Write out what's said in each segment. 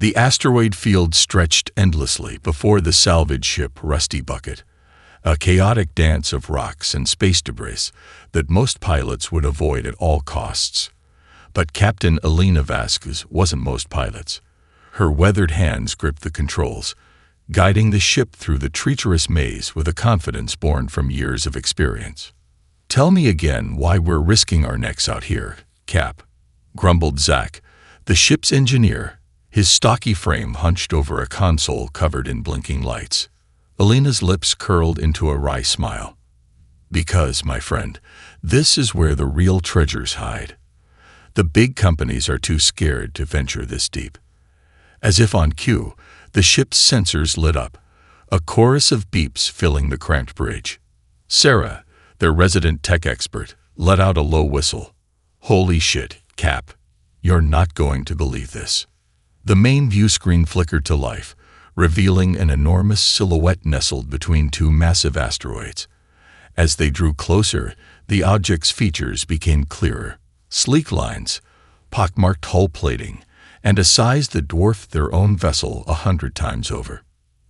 The asteroid field stretched endlessly before the salvage ship Rusty Bucket, a chaotic dance of rocks and space debris that most pilots would avoid at all costs. But Captain Elena Vasquez wasn't most pilots. Her weathered hands gripped the controls, guiding the ship through the treacherous maze with a confidence born from years of experience. "Tell me again why we're risking our necks out here, Cap," grumbled Zach, the ship's engineer, his stocky frame hunched over a console covered in blinking lights. Elena's lips curled into a wry smile. "Because, my friend, this is where the real treasures hide. The big companies are too scared to venture this deep." As if on cue, the ship's sensors lit up, a chorus of beeps filling the cramped bridge. Sarah, their resident tech expert, let out a low whistle. "Holy shit, Cap. You're not going to believe this." The main view screen flickered to life, revealing an enormous silhouette nestled between two massive asteroids. As they drew closer, the object's features became clearer. Sleek lines, pockmarked hull plating, and a size that dwarfed their own vessel 100 times over.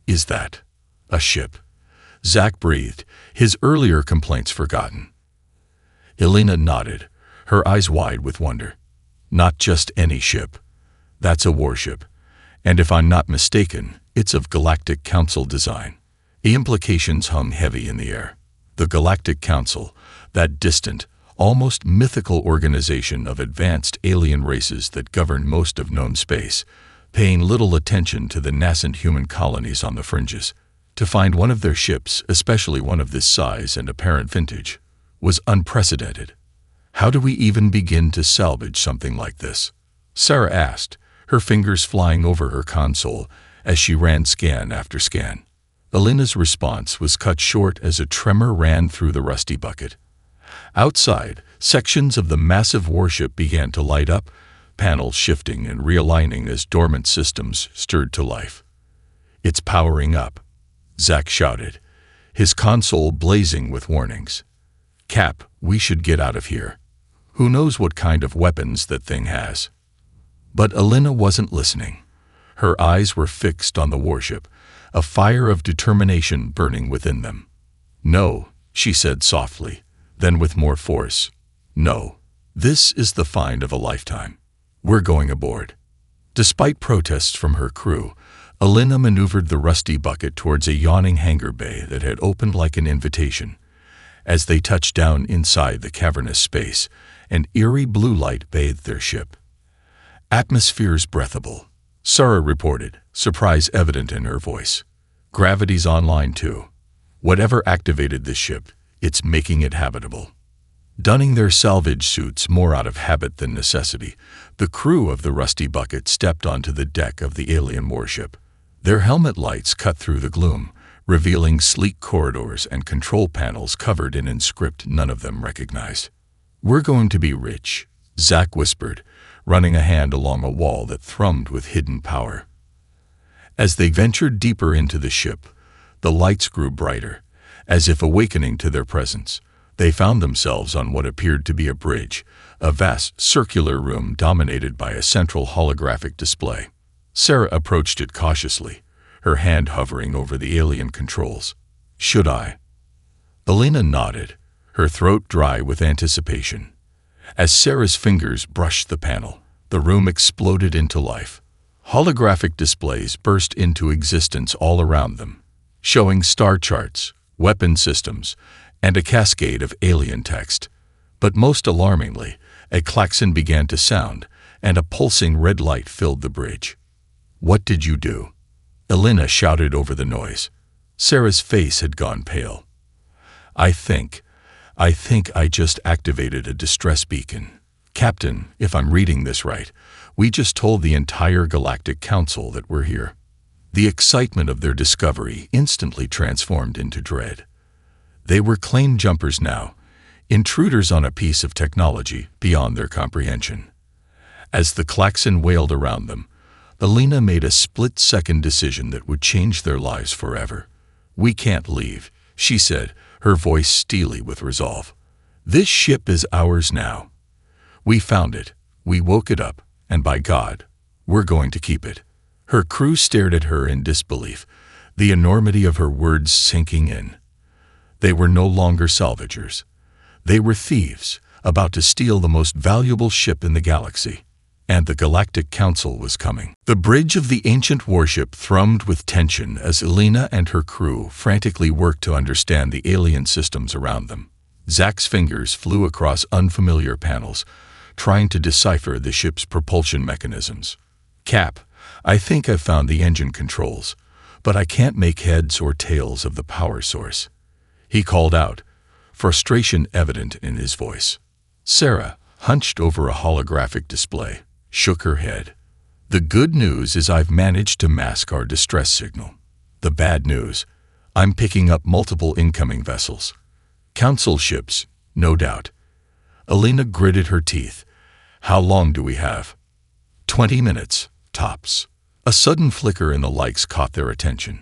"Is that a ship?" Zach breathed, his earlier complaints forgotten. Elena nodded, her eyes wide with wonder. "Not just any ship. That's a warship. And if I'm not mistaken, it's of Galactic Council design." The implications hung heavy in the air. The Galactic Council, that distant, almost mythical organization of advanced alien races that govern most of known space, paying little attention to the nascent human colonies on the fringes. To find one of their ships, especially one of this size and apparent vintage, was unprecedented. "How do we even begin to salvage something like this?" Sarah asked, her fingers flying over her console as she ran scan after scan. Elena's response was cut short as a tremor ran through the Rusty Bucket. Outside, sections of the massive warship began to light up, panels shifting and realigning as dormant systems stirred to life. "It's powering up," Zach shouted, his console blazing with warnings. "Cap, we should get out of here. Who knows what kind of weapons that thing has?" But Elena wasn't listening. Her eyes were fixed on the warship, a fire of determination burning within them. "No," she said softly, then with more force. "No. This is the find of a lifetime. We're going aboard." Despite protests from her crew, Elena maneuvered the Rusty Bucket towards a yawning hangar bay that had opened like an invitation. As they touched down inside the cavernous space, an eerie blue light bathed their ship. "Atmosphere's breathable," Sarah reported, surprise evident in her voice. "Gravity's online too. Whatever activated this ship, it's making it habitable." Donning their salvage suits more out of habit than necessity, the crew of the Rusty Bucket stepped onto the deck of the alien warship. Their helmet lights cut through the gloom, revealing sleek corridors and control panels covered in script none of them recognized. "We're going to be rich," Zach whispered, running a hand along a wall that thrummed with hidden power. As they ventured deeper into the ship, the lights grew brighter, as if awakening to their presence. They found themselves on what appeared to be a bridge, a vast circular room dominated by a central holographic display. Sarah approached it cautiously, her hand hovering over the alien controls. "Should I?" Elena nodded, her throat dry with anticipation. As Sarah's fingers brushed the panel, the room exploded into life. Holographic displays burst into existence all around them, showing star charts, weapon systems, and a cascade of alien text. But most alarmingly, a klaxon began to sound, and a pulsing red light filled the bridge. "What did you do?" Elena shouted over the noise. Sarah's face had gone pale. I think I just activated a distress beacon. Captain, if I'm reading this right, we just told the entire Galactic Council that we're here." The excitement of their discovery instantly transformed into dread. They were claim jumpers now, intruders on a piece of technology beyond their comprehension. As the klaxon wailed around them, Elena made a split-second decision that would change their lives forever. "We can't leave," she said, her voice steely with resolve. "This ship is ours now. We found it, we woke it up, and by God, we're going to keep it." Her crew stared at her in disbelief, the enormity of her words sinking in. They were no longer salvagers. They were thieves, about to steal the most valuable ship in the galaxy. And the Galactic Council was coming. The bridge of the ancient warship thrummed with tension as Elena and her crew frantically worked to understand the alien systems around them. Zach's fingers flew across unfamiliar panels, trying to decipher the ship's propulsion mechanisms. "Cap, I think I've found the engine controls, but I can't make heads or tails of the power source," he called out, frustration evident in his voice. Sarah, hunched over a holographic display, shook her head. "The good news is I've managed to mask our distress signal. The bad news, I'm picking up multiple incoming vessels. Council ships, no doubt." Elena gritted her teeth. "How long do we have?" 20 minutes, tops." A sudden flicker in the lights caught their attention.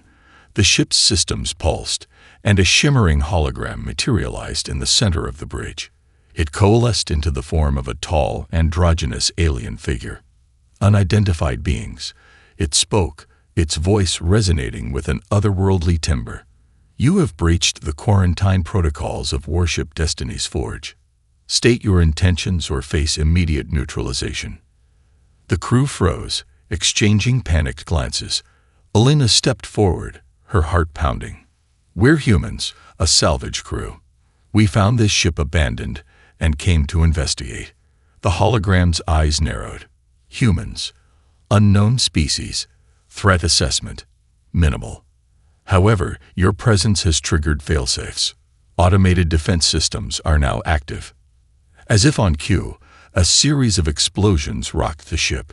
The ship's systems pulsed, and a shimmering hologram materialized in the center of the bridge. It coalesced into the form of a tall, androgynous alien figure. Unidentified beings. It spoke, its voice resonating with an otherworldly timbre. "You have breached the quarantine protocols of Warship Destiny's Forge. State your intentions or face immediate neutralization." The crew froze, exchanging panicked glances. Elena stepped forward, her heart pounding. "We're humans, a salvage crew. We found this ship abandoned and came to investigate." The hologram's eyes narrowed. "Humans. Unknown species. Threat assessment. Minimal. However, your presence has triggered failsafes. Automated defense systems are now active." As if on cue, a series of explosions rocked the ship.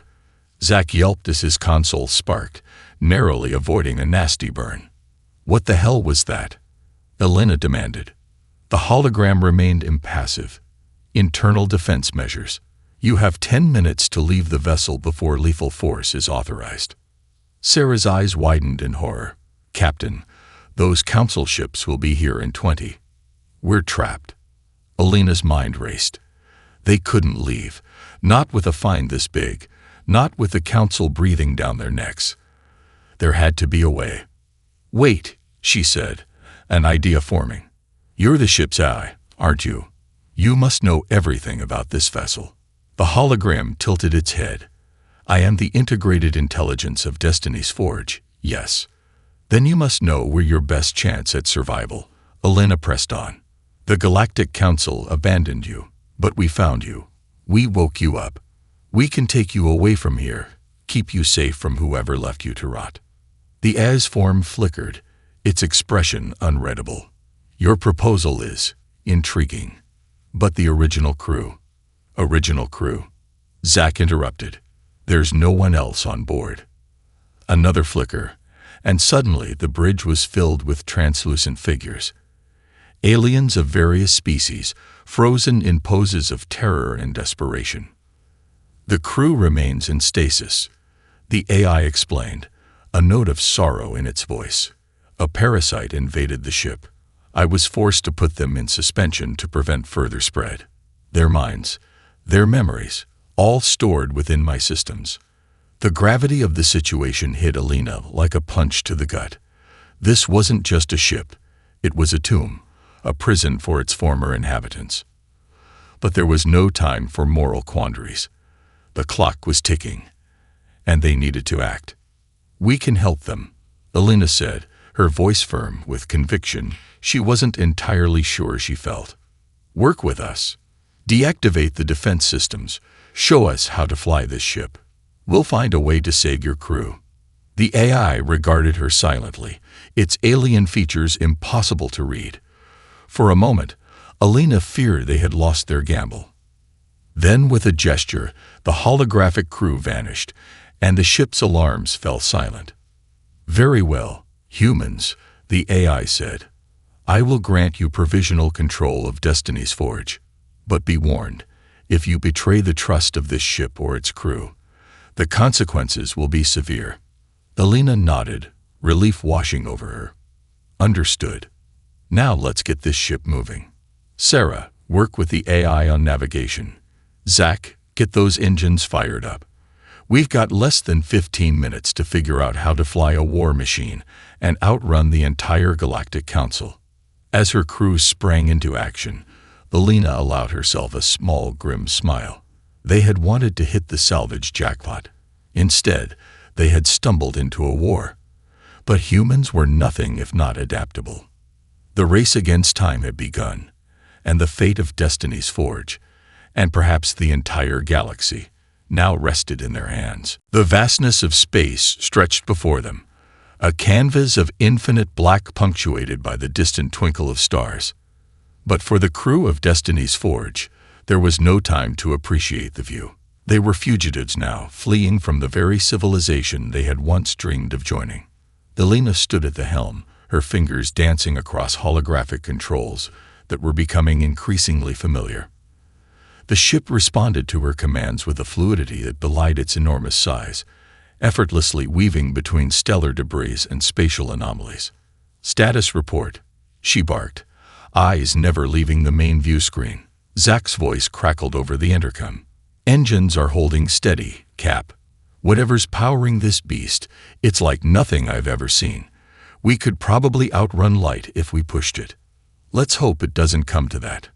Zach yelped as his console sparked, narrowly avoiding a nasty burn. "What the hell was that?" Elena demanded. The hologram remained impassive. "Internal defense measures. You have 10 minutes to leave the vessel before lethal force is authorized." Sarah's eyes widened in horror. "Captain, those council ships will be here in 20. We're trapped." Elena's mind raced. They couldn't leave, not with a find this big, not with the council breathing down their necks. There had to be a way. "Wait," she said, an idea forming. "You're the ship's eye, aren't you? You must know everything about this vessel." The hologram tilted its head. "I am the integrated intelligence of Destiny's Forge, yes." "Then you must know we're your best chance at survival," Elena pressed on. "The Galactic Council abandoned you, but we found you. We woke you up. We can take you away from here, keep you safe from whoever left you to rot." The As form flickered, its expression unreadable. "Your proposal is intriguing. But the original crew." "Original crew?" Zach interrupted. "There's no one else on board." Another flicker, and suddenly the bridge was filled with translucent figures. Aliens of various species, frozen in poses of terror and desperation. "The crew remains in stasis," the AI explained, a note of sorrow in its voice. "A parasite invaded the ship. I was forced to put them in suspension to prevent further spread. Their minds, their memories, all stored within my systems." The gravity of the situation hit Elena like a punch to the gut. This wasn't just a ship. It was a tomb, a prison for its former inhabitants. But there was no time for moral quandaries. The clock was ticking, and they needed to act. "We can help them," Elena said, her voice firm with conviction she wasn't entirely sure she felt. "Work with us. Deactivate the defense systems. Show us how to fly this ship. We'll find a way to save your crew." The AI regarded her silently, its alien features impossible to read. For a moment, Elena feared they had lost their gamble. Then, with a gesture, the holographic crew vanished, and the ship's alarms fell silent. "Very well, humans," the AI said. "I will grant you provisional control of Destiny's Forge. But be warned, if you betray the trust of this ship or its crew, the consequences will be severe." Elena nodded, relief washing over her. "Understood. Now let's get this ship moving. Sarah, work with the AI on navigation. Zach, get those engines fired up. We've got less than 15 minutes to figure out how to fly a war machine and outrun the entire Galactic Council." As her crew sprang into action, Alina allowed herself a small, grim smile. They had wanted to hit the salvage jackpot. Instead, they had stumbled into a war. But humans were nothing if not adaptable. The race against time had begun, and the fate of Destiny's Forge, and perhaps the entire galaxy, now rested in their hands. The vastness of space stretched before them, a canvas of infinite black punctuated by the distant twinkle of stars. But for the crew of Destiny's Forge, there was no time to appreciate the view. They were fugitives now, fleeing from the very civilization they had once dreamed of joining. Alina stood at the helm, her fingers dancing across holographic controls that were becoming increasingly familiar. The ship responded to her commands with a fluidity that belied its enormous size, effortlessly weaving between stellar debris and spatial anomalies. "Status report," she barked, eyes never leaving the main view screen. Zach's voice crackled over the intercom. "Engines are holding steady, Cap. Whatever's powering this beast, it's like nothing I've ever seen. We could probably outrun light if we pushed it. Let's hope it doesn't come to that."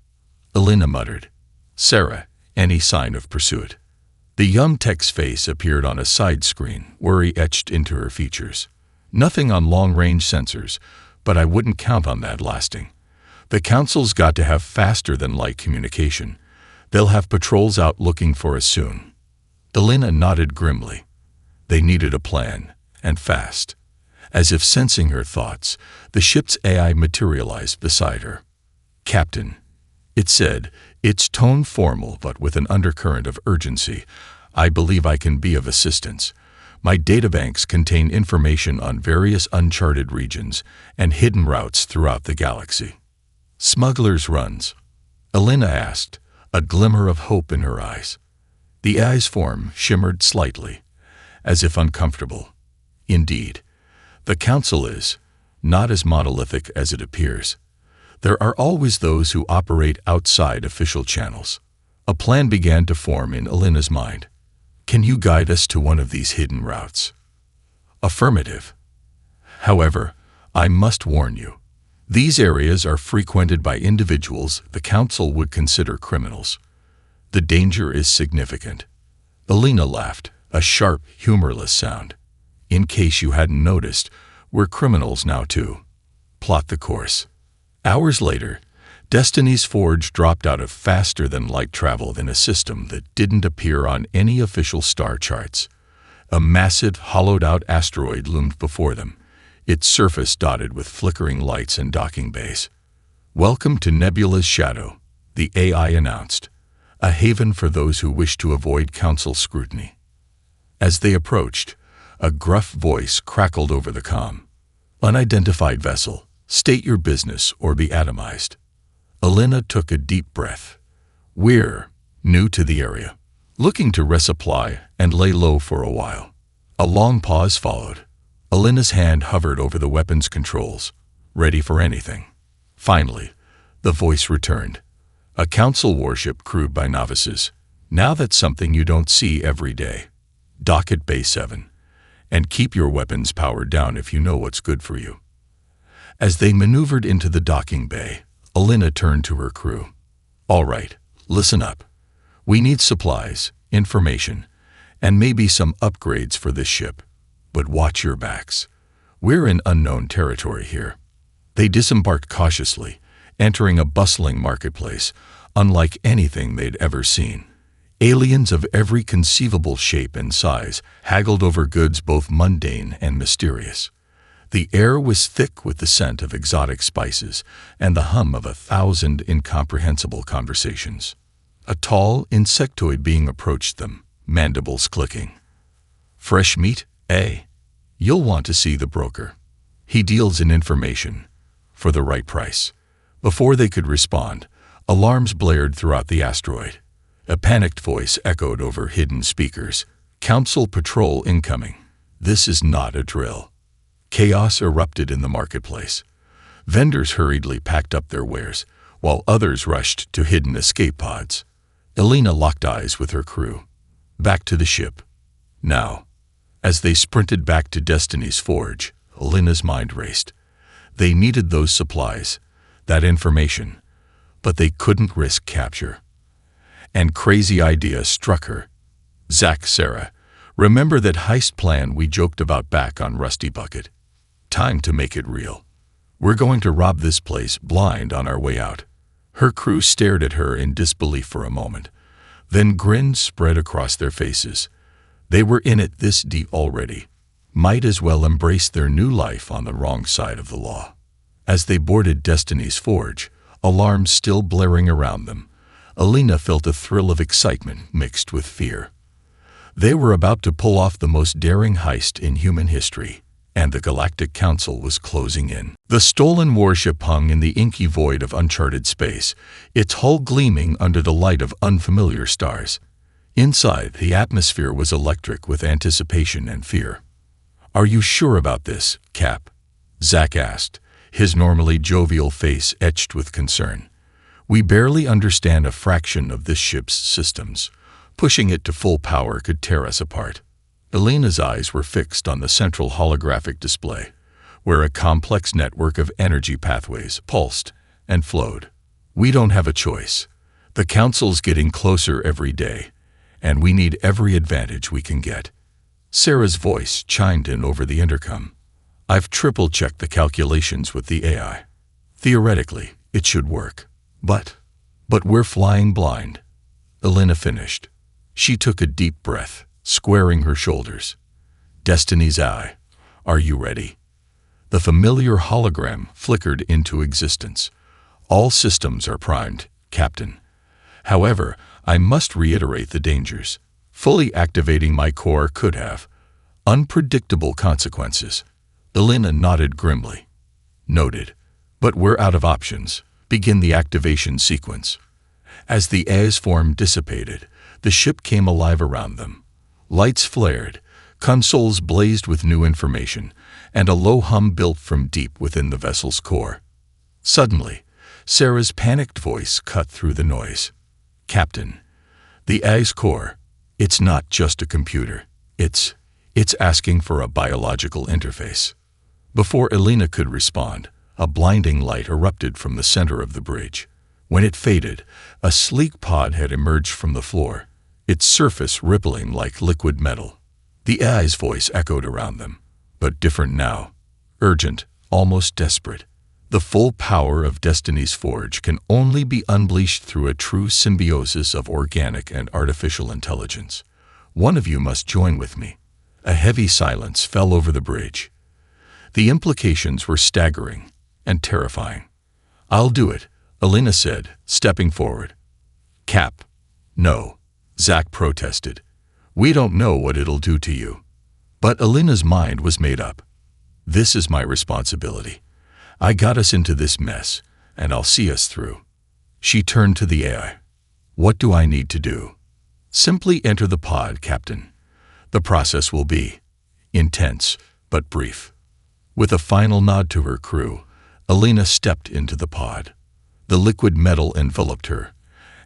Alina muttered. "Sarah, any sign of pursuit?" The young tech's face appeared on a side screen, worry etched into her features. "Nothing on long-range sensors, but I wouldn't count on that lasting. The Council's got to have faster-than-light communication. They'll have patrols out looking for us soon." Alina nodded grimly. They needed a plan, and fast. As if sensing her thoughts, the ship's AI materialized beside her. "Captain," it said, its tone formal but with an undercurrent of urgency, "I believe I can be of assistance. My databanks contain information on various uncharted regions and hidden routes throughout the galaxy." "Smuggler's runs?" Alina asked, a glimmer of hope in her eyes. The AI's form shimmered slightly, as if uncomfortable. "Indeed, the Council is not as monolithic as it appears. There are always those who operate outside official channels." A plan began to form in Alina's mind. "Can you guide us to one of these hidden routes?" "Affirmative. However, I must warn you. These areas are frequented by individuals the Council would consider criminals. The danger is significant." Alina laughed, a sharp, humorless sound. "In case you hadn't noticed, we're criminals now too. Plot the course." Hours later, Destiny's Forge dropped out of faster-than-light travel in a system that didn't appear on any official star charts. A massive, hollowed-out asteroid loomed before them, its surface dotted with flickering lights and docking bays. "Welcome to Nebula's Shadow," the AI announced, "a haven for those who wish to avoid Council scrutiny." As they approached, a gruff voice crackled over the comm. "Unidentified vessel. State your business or be atomized." Alina took a deep breath. "We're new to the area, looking to resupply and lay low for a while." A long pause followed. Alina's hand hovered over the weapons controls, ready for anything. Finally, the voice returned. "A Council warship crewed by novices. Now that's something you don't see every day. Dock at Bay 7, and keep your weapons powered down if you know what's good for you." As they maneuvered into the docking bay, Alina turned to her crew. "All right, listen up. We need supplies, information, and maybe some upgrades for this ship. But watch your backs. We're in unknown territory here." They disembarked cautiously, entering a bustling marketplace, unlike anything they'd ever seen. Aliens of every conceivable shape and size haggled over goods both mundane and mysterious. The air was thick with the scent of exotic spices and the hum of 1,000 incomprehensible conversations. A tall, insectoid being approached them, mandibles clicking. "Fresh meat, eh? You'll want to see the broker. He deals in information, for the right price." Before they could respond, alarms blared throughout the asteroid. A panicked voice echoed over hidden speakers. "Council patrol incoming. This is not a drill." Chaos erupted in the marketplace. Vendors hurriedly packed up their wares, while others rushed to hidden escape pods. Alina locked eyes with her crew. "Back to the ship. Now, as they sprinted back to Destiny's Forge, Alina's mind raced. They needed those supplies, that information, but they couldn't risk capture. And crazy idea struck her. Zack, Sarah, remember that heist plan we joked about back on Rusty Bucket? Time to make it real. We're going to rob this place blind on our way out. Her crew stared at her in disbelief for a moment. Then grins spread across their faces. They were in it this deep already. Might as well embrace their new life on the wrong side of the law. As they boarded Destiny's Forge, alarms still blaring around them, Alina felt a thrill of excitement mixed with fear. They were about to pull off the most daring heist in human history, and the Galactic Council was closing in. The stolen warship hung in the inky void of uncharted space, its hull gleaming under the light of unfamiliar stars. Inside, the atmosphere was electric with anticipation and fear. "Are you sure about this, Cap?" Zack asked, his normally jovial face etched with concern. "We barely understand a fraction of this ship's systems. Pushing it to full power could tear us apart." Alina's eyes were fixed on the central holographic display, where a complex network of energy pathways pulsed and flowed. "We don't have a choice. The Council's getting closer every day, and we need every advantage we can get." Sarah's voice chimed in over the intercom. "I've triple-checked the calculations with the AI. Theoretically, it should work. But we're flying blind." Alina finished. She took a deep breath, squaring her shoulders. "Destiny's Eye, are you ready?" The familiar hologram flickered into existence. "All systems are primed, Captain. However, I must reiterate the dangers. Fully activating my core could have unpredictable consequences." Alina nodded grimly. "Noted. But we're out of options. Begin the activation sequence." As the AI's form dissipated, the ship came alive around them. Lights flared, consoles blazed with new information, and a low hum built from deep within the vessel's core. Suddenly, Sarah's panicked voice cut through the noise. "Captain, the AI's core, it's not just a computer. It's asking for a biological interface." Before Alina could respond, a blinding light erupted from the center of the bridge. When it faded, a sleek pod had emerged from the floor, its surface rippling like liquid metal. The AI's voice echoed around them, but different now. Urgent, almost desperate. "The full power of Destiny's Forge can only be unleashed through a true symbiosis of organic and artificial intelligence. One of you must join with me." A heavy silence fell over the bridge. The implications were staggering and terrifying. "I'll do it," Alina said, stepping forward. "Cap, no," Zack protested. "We don't know what it'll do to you." But Alina's mind was made up. "This is my responsibility. I got us into this mess, and I'll see us through." She turned to the AI. "What do I need to do?" "Simply enter the pod, Captain. The process will be intense, but brief." With a final nod to her crew, Alina stepped into the pod. The liquid metal enveloped her,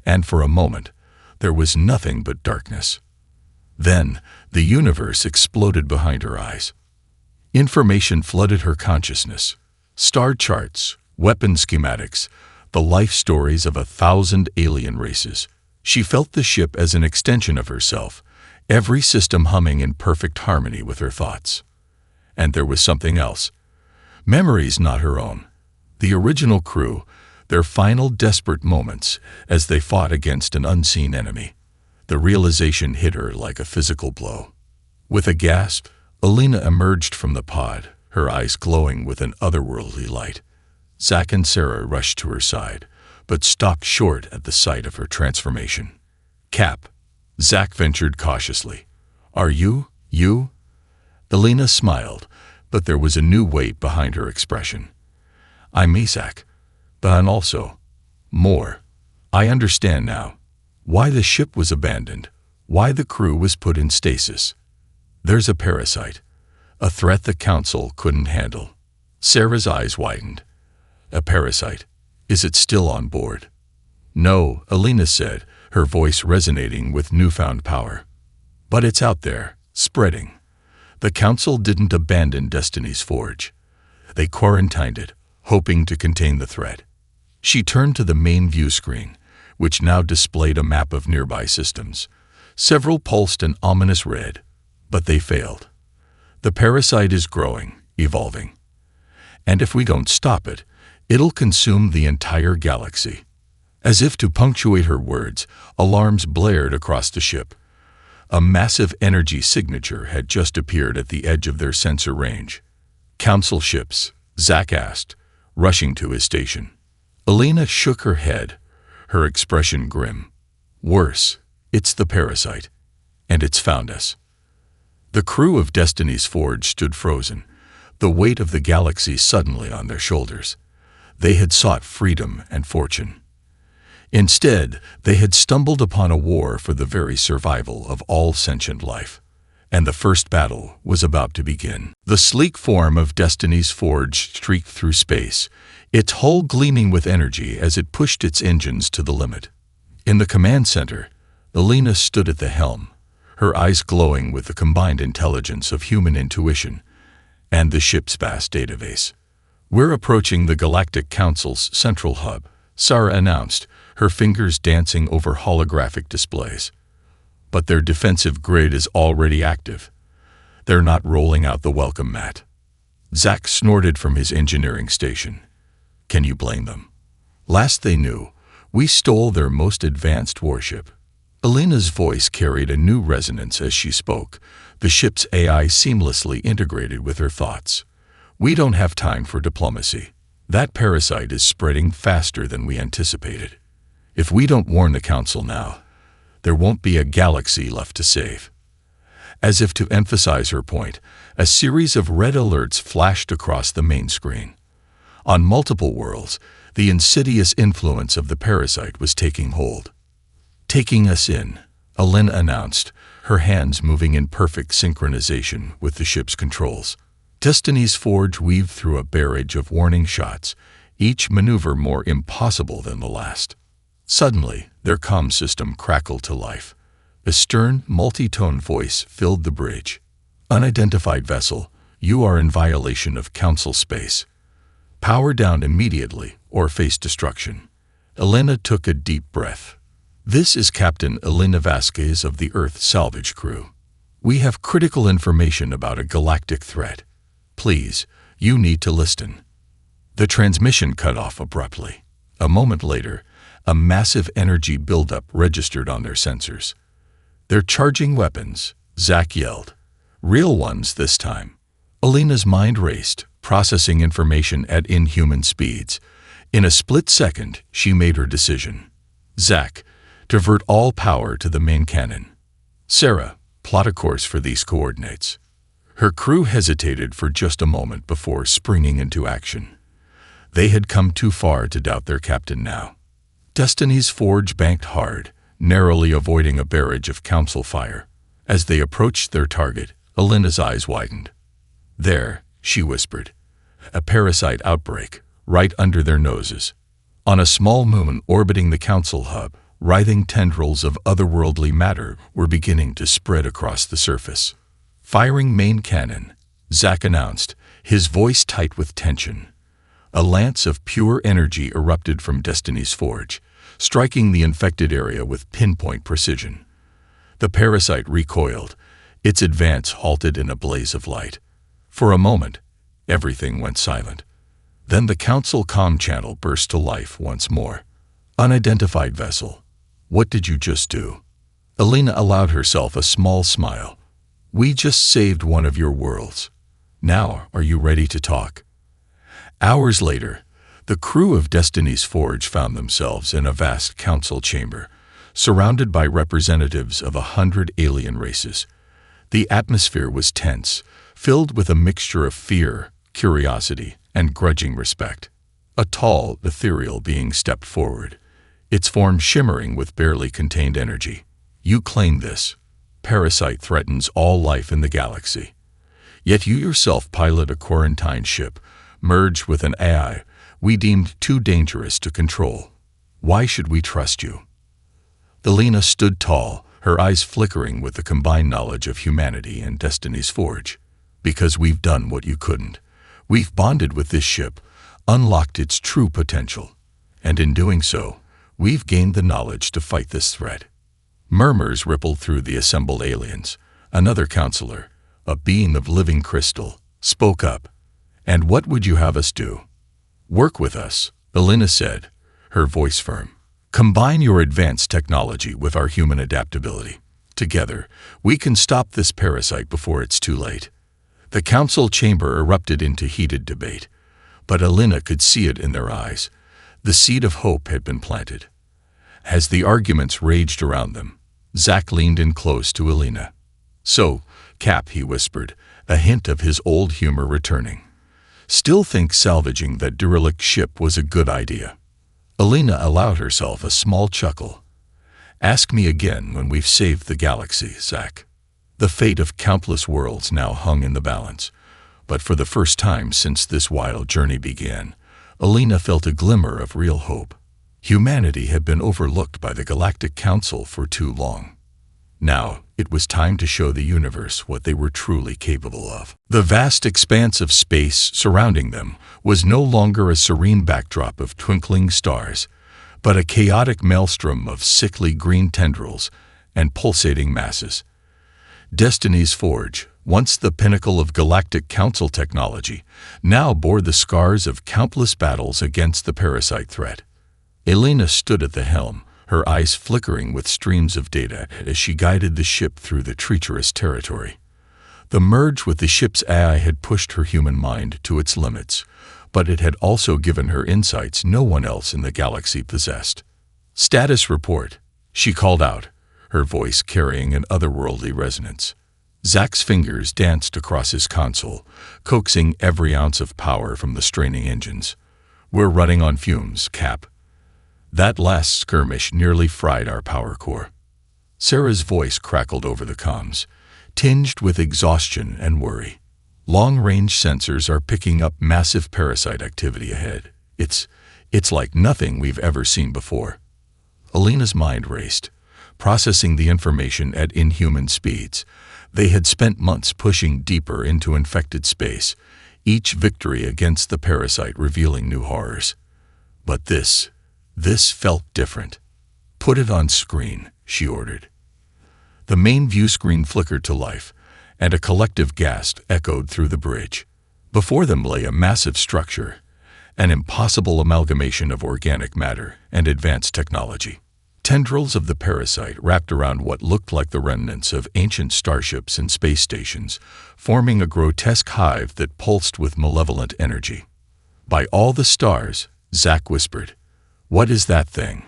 and for a moment, there was nothing but darkness. Then, the universe exploded behind her eyes. Information flooded her consciousness. Star charts, weapon schematics, the life stories of 1,000 alien races. She felt the ship as an extension of herself, every system humming in perfect harmony with her thoughts. And there was something else. Memories not her own. The original crew, their final desperate moments as they fought against an unseen enemy. The realization hit her like a physical blow. With a gasp, Alina emerged from the pod, her eyes glowing with an otherworldly light. Zack and Sarah rushed to her side, but stopped short at the sight of her transformation. "Cap," Zack ventured cautiously. "Are you? Alina smiled, but there was a new weight behind her expression. "I'm Zack, but also more. I understand now. Why the ship was abandoned, why the crew was put in stasis. There's a parasite, a threat the Council couldn't handle." Sarah's eyes widened. "A parasite? Is it still on board?" "No," Alina said, her voice resonating with newfound power. "But it's out there, spreading. The Council didn't abandon Destiny's Forge. They quarantined it, hoping to contain the threat. She turned to the main view screen, which now displayed a map of nearby systems. Several pulsed an ominous red, but they failed. The parasite is growing, evolving. And if we don't stop it, it'll consume the entire galaxy. As if to punctuate her words, alarms blared across the ship. A massive energy signature had just appeared at the edge of their sensor range. Council ships, Zack asked, rushing to his station. Elena shook her head, her expression grim. Worse, it's the parasite, and it's found us. The crew of Destiny's Forge stood frozen, the weight of the galaxy suddenly on their shoulders. They had sought freedom and fortune. Instead, they had stumbled upon a war for the very survival of all sentient life. And the first battle was about to begin. The sleek form of Destiny's Forge streaked through space, its hull gleaming with energy as it pushed its engines to the limit. In the command center, Elena stood at the helm, her eyes glowing with the combined intelligence of human intuition and the ship's vast database. "We're approaching the Galactic Council's central hub," Sarah announced, her fingers dancing over holographic displays. "But their defensive grid is already active. They're not rolling out the welcome mat." Zack snorted from his engineering station. "Can you blame them? Last they knew, we stole their most advanced warship." Elena's voice carried a new resonance as she spoke, the ship's AI seamlessly integrated with her thoughts. "We don't have time for diplomacy. That parasite is spreading faster than we anticipated. If we don't warn the Council now, there won't be a galaxy left to save." As if to emphasize her point, a series of red alerts flashed across the main screen. On multiple worlds, the insidious influence of the parasite was taking hold. "Taking us in," Elena announced, her hands moving in perfect synchronization with the ship's controls. Destiny's Forge weaved through a barrage of warning shots, each maneuver more impossible than the last. Suddenly, their comm system crackled to life. A stern, multi-tone voice filled the bridge. "Unidentified vessel, you are in violation of Council space. Power down immediately or face destruction." Elena took a deep breath. "This is Captain Elena Vasquez of the Earth Salvage Crew. We have critical information about a galactic threat. Please, you need to listen." The transmission cut off abruptly. A moment later, a massive energy buildup registered on their sensors. "They're charging weapons," Zack yelled. "Real ones this time." Elena's mind raced, processing information at inhuman speeds. In a split second, she made her decision. "Zack, divert all power to the main cannon. Sarah, plot a course for these coordinates." Her crew hesitated for just a moment before springing into action. They had come too far to doubt their captain now. Destiny's Forge banked hard, narrowly avoiding a barrage of Council fire. As they approached their target, Elena's eyes widened. "There," she whispered. "A parasite outbreak, right under their noses." On a small moon orbiting the Council hub, writhing tendrils of otherworldly matter were beginning to spread across the surface. "Firing main cannon," Zack announced, his voice tight with tension. A lance of pure energy erupted from Destiny's Forge, striking the infected area with pinpoint precision. The parasite recoiled, its advance halted in a blaze of light. For a moment, everything went silent. Then the Council comm channel burst to life once more. "Unidentified vessel, what did you just do?" Elena allowed herself a small smile. "We just saved one of your worlds. Now, are you ready to talk?" Hours later, the crew of Destiny's Forge found themselves in a vast council chamber, surrounded by representatives of 100 alien races. The atmosphere was tense, filled with a mixture of fear, curiosity, and grudging respect. A tall, ethereal being stepped forward, its form shimmering with barely contained energy. "You claim this. Parasite threatens all life in the galaxy. Yet you yourself pilot a quarantine ship, merged with an AI we deemed too dangerous to control. Why should we trust you?" Elena stood tall, her eyes flickering with the combined knowledge of humanity and Destiny's Forge. "Because we've done what you couldn't. We've bonded with this ship, unlocked its true potential, and in doing so, we've gained the knowledge to fight this threat." Murmurs rippled through the assembled aliens. Another counselor, a being of living crystal, spoke up. "And what would you have us do?" "Work with us," Elena said, her voice firm. "Combine your advanced technology with our human adaptability. Together, we can stop this parasite before it's too late." The council chamber erupted into heated debate, but Elena could see it in their eyes. The seed of hope had been planted. As the arguments raged around them, Zack leaned in close to Elena. "So, Cap," he whispered, a hint of his old humor returning. "Still think salvaging that derelict ship was a good idea?" Elena allowed herself a small chuckle. "Ask me again when we've saved the galaxy, Zack." The fate of countless worlds now hung in the balance, but for the first time since this wild journey began, Elena felt a glimmer of real hope. Humanity had been overlooked by the Galactic Council for too long. Now, it was time to show the universe what they were truly capable of. The vast expanse of space surrounding them was no longer a serene backdrop of twinkling stars, but a chaotic maelstrom of sickly green tendrils and pulsating masses. Destiny's Forge, once the pinnacle of Galactic Council technology, now bore the scars of countless battles against the parasite threat. Elena stood at the helm, her eyes flickering with streams of data as she guided the ship through the treacherous territory. The merge with the ship's AI had pushed her human mind to its limits, but it had also given her insights no one else in the galaxy possessed. "Status report," she called out, her voice carrying an otherworldly resonance. Zack's fingers danced across his console, coaxing every ounce of power from the straining engines. "We're running on fumes, Cap. That last skirmish nearly fried our power core." Sarah's voice crackled over the comms, tinged with exhaustion and worry. "Long-range sensors are picking up massive parasite activity ahead. It's like nothing we've ever seen before." Elena's mind raced, processing the information at inhuman speeds. They had spent months pushing deeper into infected space, each victory against the parasite revealing new horrors. But this felt different. "Put it on screen," she ordered. The main view screen flickered to life, and a collective gasp echoed through the bridge. Before them lay a massive structure, an impossible amalgamation of organic matter and advanced technology. Tendrils of the parasite wrapped around what looked like the remnants of ancient starships and space stations, forming a grotesque hive that pulsed with malevolent energy. "By all the stars," Zack whispered, "what is that thing?"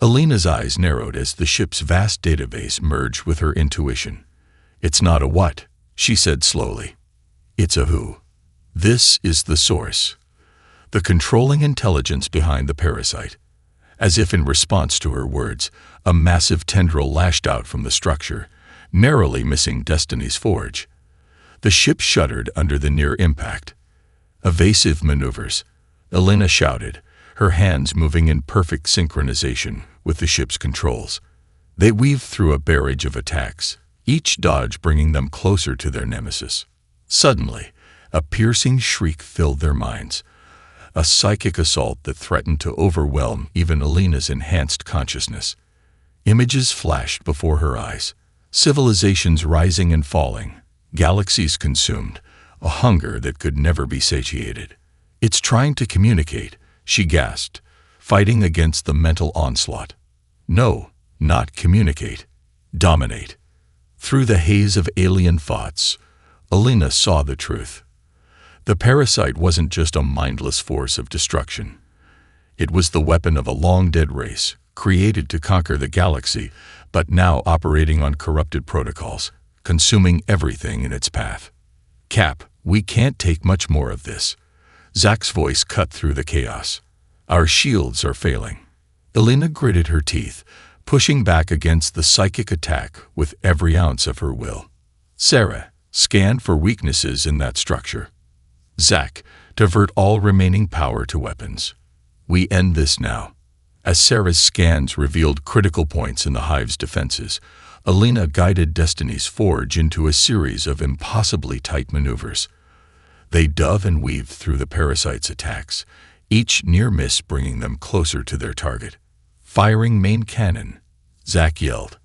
Elena's eyes narrowed as the ship's vast database merged with her intuition. "It's not a what," she said slowly. "It's a who. This is the source, the controlling intelligence behind the parasite." As if in response to her words, a massive tendril lashed out from the structure, narrowly missing Destiny's Forge. The ship shuddered under the near impact. "Evasive maneuvers," Elena shouted, her hands moving in perfect synchronization with the ship's controls. They weaved through a barrage of attacks, each dodge bringing them closer to their nemesis. Suddenly, a piercing shriek filled their minds, a psychic assault that threatened to overwhelm even Elena's enhanced consciousness. Images flashed before her eyes, civilizations rising and falling, galaxies consumed, a hunger that could never be satiated. "It's trying to communicate," she gasped, fighting against the mental onslaught. "No, not communicate. Dominate." Through the haze of alien thoughts, Elena saw the truth. The parasite wasn't just a mindless force of destruction. It was the weapon of a long-dead race, created to conquer the galaxy, but now operating on corrupted protocols, consuming everything in its path. "Cap, we can't take much more of this." Zack's voice cut through the chaos. "Our shields are failing." Elena gritted her teeth, pushing back against the psychic attack with every ounce of her will. "Sarah, scan for weaknesses in that structure." "Zack, divert all remaining power to weapons. We end this now." As Sarah's scans revealed critical points in the hive's defenses, Alina guided Destiny's Forge into a series of impossibly tight maneuvers. They dove and weaved through the parasite's attacks, each near miss bringing them closer to their target. Firing main cannon, Zack yelled.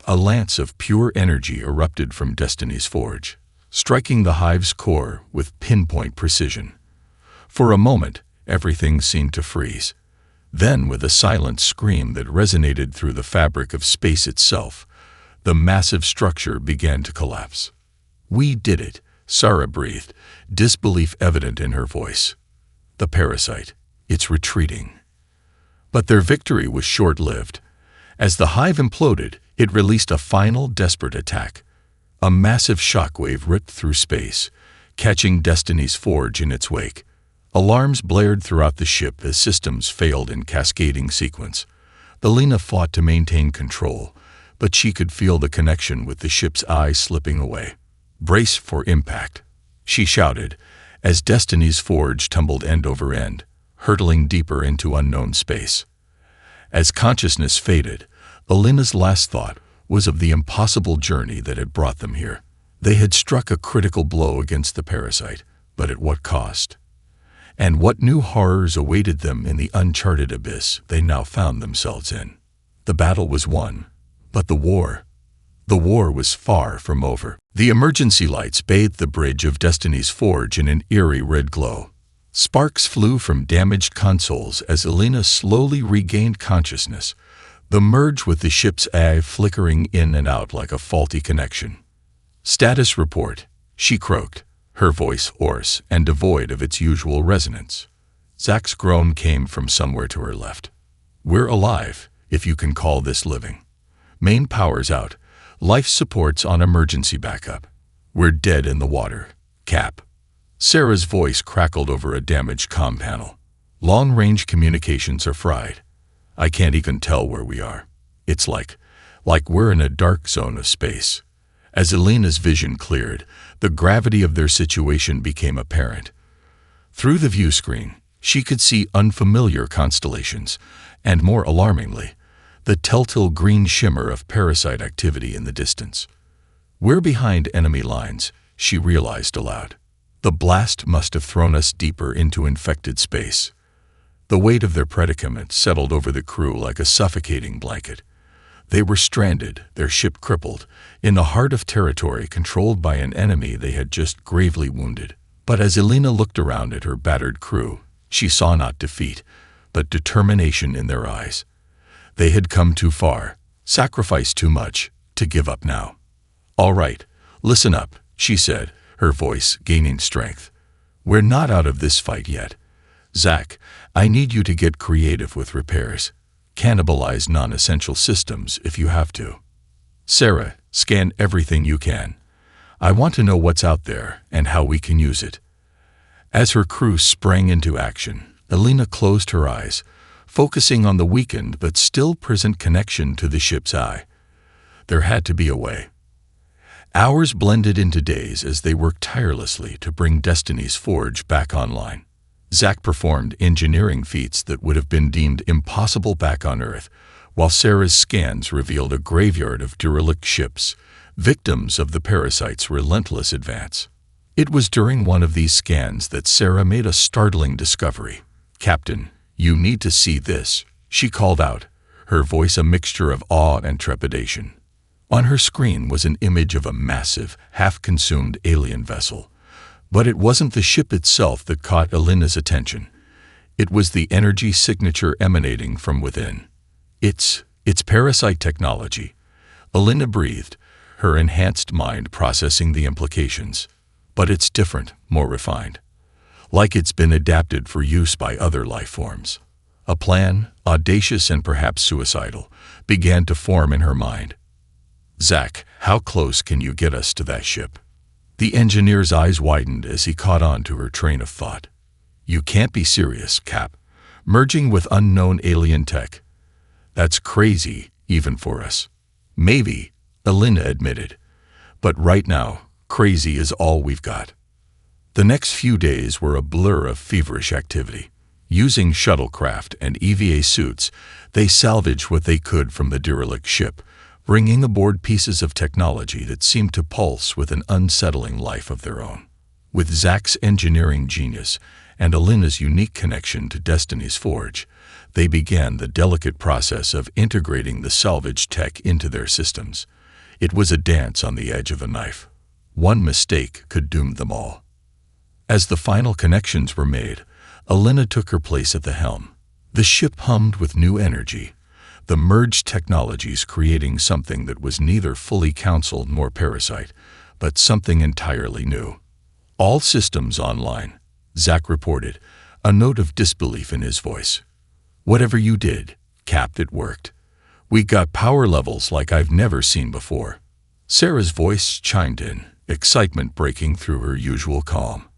A lance of pure energy erupted from Destiny's Forge, striking the hive's core with pinpoint precision. For a moment, everything seemed to freeze. Then, with a silent scream that resonated through the fabric of space itself, the massive structure began to collapse. "We did it," Sarah breathed, disbelief evident in her voice. "The parasite, it's retreating." But their victory was short-lived. As the hive imploded, it released a final desperate attack. A massive shockwave ripped through space, catching Destiny's Forge in its wake. Alarms blared throughout the ship as systems failed in cascading sequence. Alina fought to maintain control, but she could feel the connection with the ship's eye slipping away. "Brace for impact," she shouted, as Destiny's Forge tumbled end over end, hurtling deeper into unknown space. As consciousness faded, Alina's last thought was of the impossible journey that had brought them here. They had struck a critical blow against the parasite, but at what cost? And what new horrors awaited them in the uncharted abyss they now found themselves in? The battle was won, but the war was far from over. The emergency lights bathed the bridge of Destiny's Forge in an eerie red glow. Sparks flew from damaged consoles as Alina slowly regained consciousness, the merge with the ship's eye flickering in and out like a faulty connection. "Status report," she croaked, her voice hoarse and devoid of its usual resonance. Zack's groan came from somewhere to her left. "We're alive, if you can call this living. Main power's out. Life support's on emergency backup. We're dead in the water. Cap." Sarah's voice crackled over a damaged comm panel. "Long-range communications are fried. I can't even tell where we are. It's like we're in a dark zone of space." As Alina's vision cleared, the gravity of their situation became apparent. Through the view screen, she could see unfamiliar constellations, and more alarmingly, the telltale green shimmer of parasite activity in the distance. "We're behind enemy lines," she realized aloud. The blast must have thrown us deeper into infected space. The weight of their predicament settled over the crew like a suffocating blanket. They were stranded, their ship crippled, in the heart of territory controlled by an enemy they had just gravely wounded. But as Alina looked around at her battered crew, she saw not defeat, but determination in their eyes. They had come too far, sacrificed too much, to give up now. "All right, listen up," she said, her voice gaining strength. "We're not out of this fight yet. Zack, I need you to get creative with repairs. Cannibalize non-essential systems if you have to. Sarah, scan everything you can. I want to know what's out there and how we can use it." As her crew sprang into action, Alina closed her eyes, focusing on the weakened but still present connection to the ship's eye. There had to be a way. Hours blended into days as they worked tirelessly to bring Destiny's Forge back online. Zack performed engineering feats that would have been deemed impossible back on Earth, while Sarah's scans revealed a graveyard of derelict ships, victims of the parasite's relentless advance. It was during one of these scans that Sarah made a startling discovery. "Captain, you need to see this," she called out, her voice a mixture of awe and trepidation. On her screen was an image of a massive, half-consumed alien vessel. But it wasn't the ship itself that caught Alina's attention. It was the energy signature emanating from within. It's parasite technology. Alina breathed, her enhanced mind processing the implications. But it's different, more refined. Like it's been adapted for use by other life forms. A plan, audacious and perhaps suicidal, began to form in her mind. "Zack, how close can you get us to that ship?" The engineer's eyes widened as he caught on to her train of thought. "You can't be serious, Cap. Merging with unknown alien tech. That's crazy, even for us." "Maybe," Alina admitted. "But right now, crazy is all we've got." The next few days were a blur of feverish activity. Using shuttlecraft and EVA suits, they salvaged what they could from the derelict ship, bringing aboard pieces of technology that seemed to pulse with an unsettling life of their own. With Zach's engineering genius and Alina's unique connection to Destiny's Forge, they began the delicate process of integrating the salvage tech into their systems. It was a dance on the edge of a knife. One mistake could doom them all. As the final connections were made, Alina took her place at the helm. The ship hummed with new energy, the merged technologies creating something that was neither fully council nor parasite, but something entirely new. "All systems online," Zach reported, a note of disbelief in his voice. "Whatever you did, Cap, it worked. We got power levels like I've never seen before." Sarah's voice chimed in, excitement breaking through her usual calm.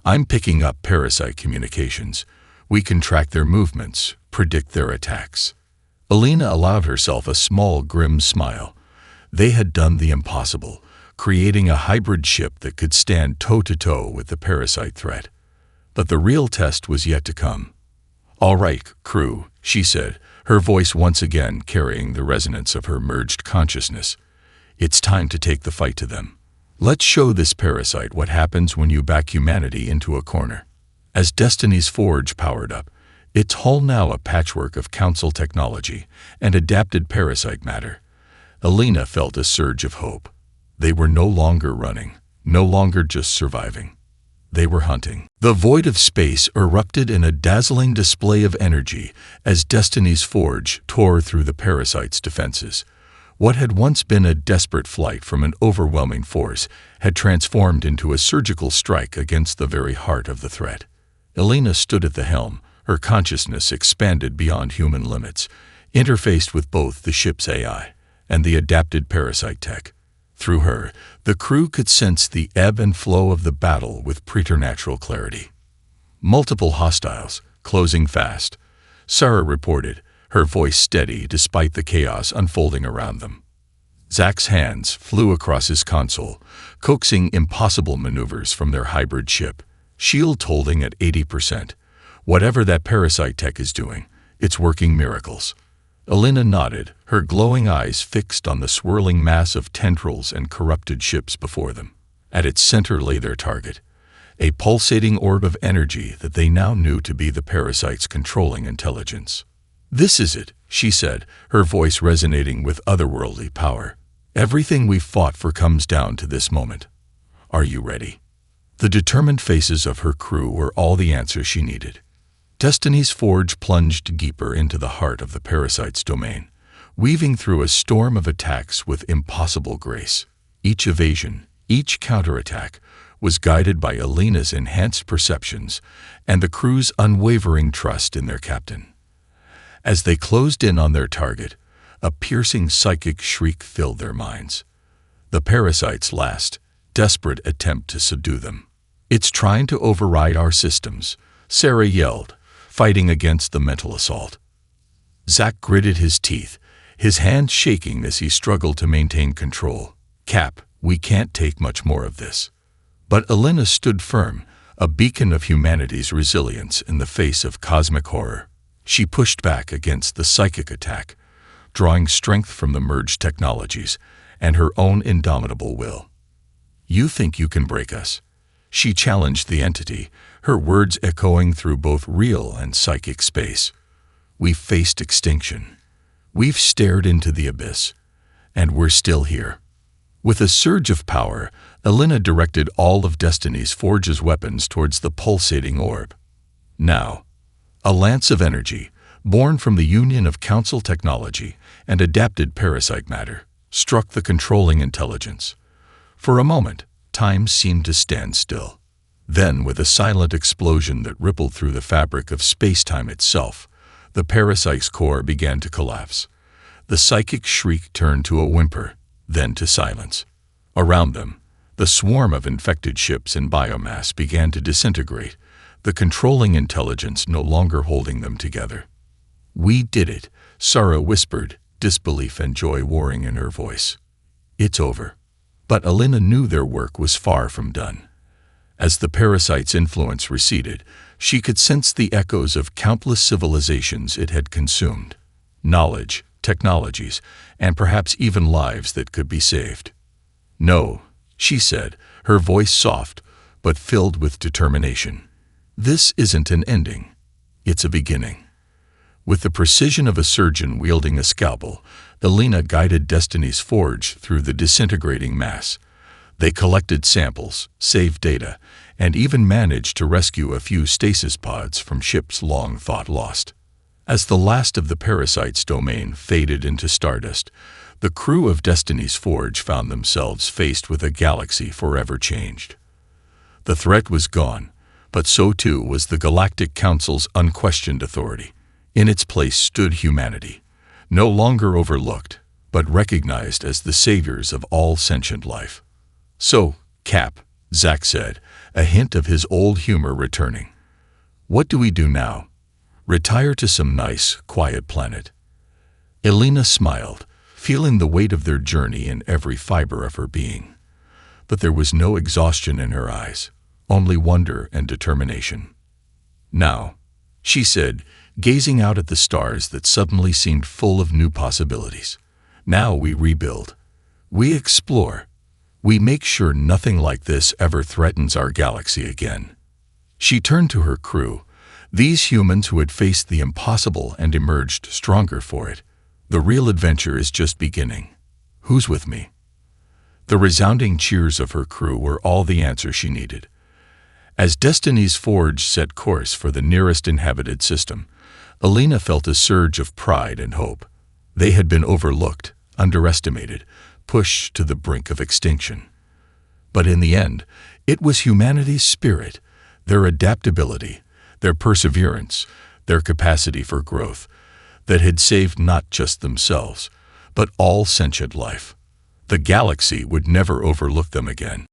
"I'm picking up parasite communications. We can track their movements, predict their attacks." Alina allowed herself a small, grim smile. They had done the impossible, creating a hybrid ship that could stand toe-to-toe with the parasite threat. But the real test was yet to come. "All right, crew," she said, her voice once again carrying the resonance of her merged consciousness. "It's time to take the fight to them. Let's show this parasite what happens when you back humanity into a corner." As Destiny's Forge powered up, its hull now a patchwork of council technology and adapted parasite matter, Alina felt a surge of hope. They were no longer running, no longer just surviving. They were hunting. The void of space erupted in a dazzling display of energy as Destiny's Forge tore through the parasite's defenses. What had once been a desperate flight from an overwhelming force had transformed into a surgical strike against the very heart of the threat. Alina stood at the helm, her consciousness expanded beyond human limits, interfaced with both the ship's AI and the adapted parasite tech. Through her, the crew could sense the ebb and flow of the battle with preternatural clarity. "Multiple hostiles, closing fast," Sarah reported, her voice steady despite the chaos unfolding around them. Zach's hands flew across his console, coaxing impossible maneuvers from their hybrid ship, shield holding at 80%. Whatever that parasite tech is doing, it's working miracles. Alina nodded, her glowing eyes fixed on the swirling mass of tendrils and corrupted ships before them. At its center lay their target, a pulsating orb of energy that they now knew to be the parasite's controlling intelligence. "This is it," she said, her voice resonating with otherworldly power. "Everything we've fought for comes down to this moment. Are you ready?" The determined faces of her crew were all the answers she needed. Destiny's Forge plunged deeper into the heart of the parasite's domain, weaving through a storm of attacks with impossible grace. Each evasion, each counterattack, was guided by Alina's enhanced perceptions and the crew's unwavering trust in their captain. As they closed in on their target, a piercing psychic shriek filled their minds. The parasite's last, desperate attempt to subdue them. "It's trying to override our systems," Sarah yelled, fighting against the mental assault. Zach gritted his teeth, his hands shaking as he struggled to maintain control. "Cap, we can't take much more of this." But Alina stood firm, a beacon of humanity's resilience in the face of cosmic horror. She pushed back against the psychic attack, drawing strength from the merged technologies and her own indomitable will. "You think you can break us?" She challenged the entity, her words echoing through both real and psychic space. "We've faced extinction. We've stared into the abyss. And we're still here." With a surge of power, Alina directed all of Destiny's Forge's weapons towards the pulsating orb. Now, a lance of energy, born from the union of council technology and adapted parasite matter, struck the controlling intelligence. For a moment, time seemed to stand still. Then, with a silent explosion that rippled through the fabric of space-time itself, the parasite's core began to collapse. The psychic shriek turned to a whimper, then to silence. Around them, the swarm of infected ships and biomass began to disintegrate, the controlling intelligence no longer holding them together. "We did it," Sarah whispered, disbelief and joy warring in her voice. "It's over." But Alina knew their work was far from done. As the parasite's influence receded, she could sense the echoes of countless civilizations it had consumed. Knowledge, technologies, and perhaps even lives that could be saved. "No," she said, her voice soft, but filled with determination. "This isn't an ending. It's a beginning." With the precision of a surgeon wielding a scalpel, Elena guided Destiny's Forge through the disintegrating mass. They collected samples, saved data, and even managed to rescue a few stasis pods from ships long thought lost. As the last of the parasite's domain faded into stardust, the crew of Destiny's Forge found themselves faced with a galaxy forever changed. The threat was gone, but so too was the Galactic Council's unquestioned authority. In its place stood humanity, no longer overlooked, but recognized as the saviors of all sentient life. "So, Cap," Zack said, a hint of his old humor returning. "What do we do now? Retire to some nice, quiet planet?" Elena smiled, feeling the weight of their journey in every fiber of her being. But there was no exhaustion in her eyes, only wonder and determination. "Now," she said, gazing out at the stars that suddenly seemed full of new possibilities. "Now we rebuild. We explore. We make sure nothing like this ever threatens our galaxy again." She turned to her crew, these humans who had faced the impossible and emerged stronger for it. "The real adventure is just beginning. Who's with me?" The resounding cheers of her crew were all the answer she needed. As Destiny's Forge set course for the nearest inhabited system, Elena felt a surge of pride and hope. They had been overlooked, underestimated, pushed to the brink of extinction. But in the end, it was humanity's spirit, their adaptability, their perseverance, their capacity for growth, that had saved not just themselves, but all sentient life. The galaxy would never overlook them again.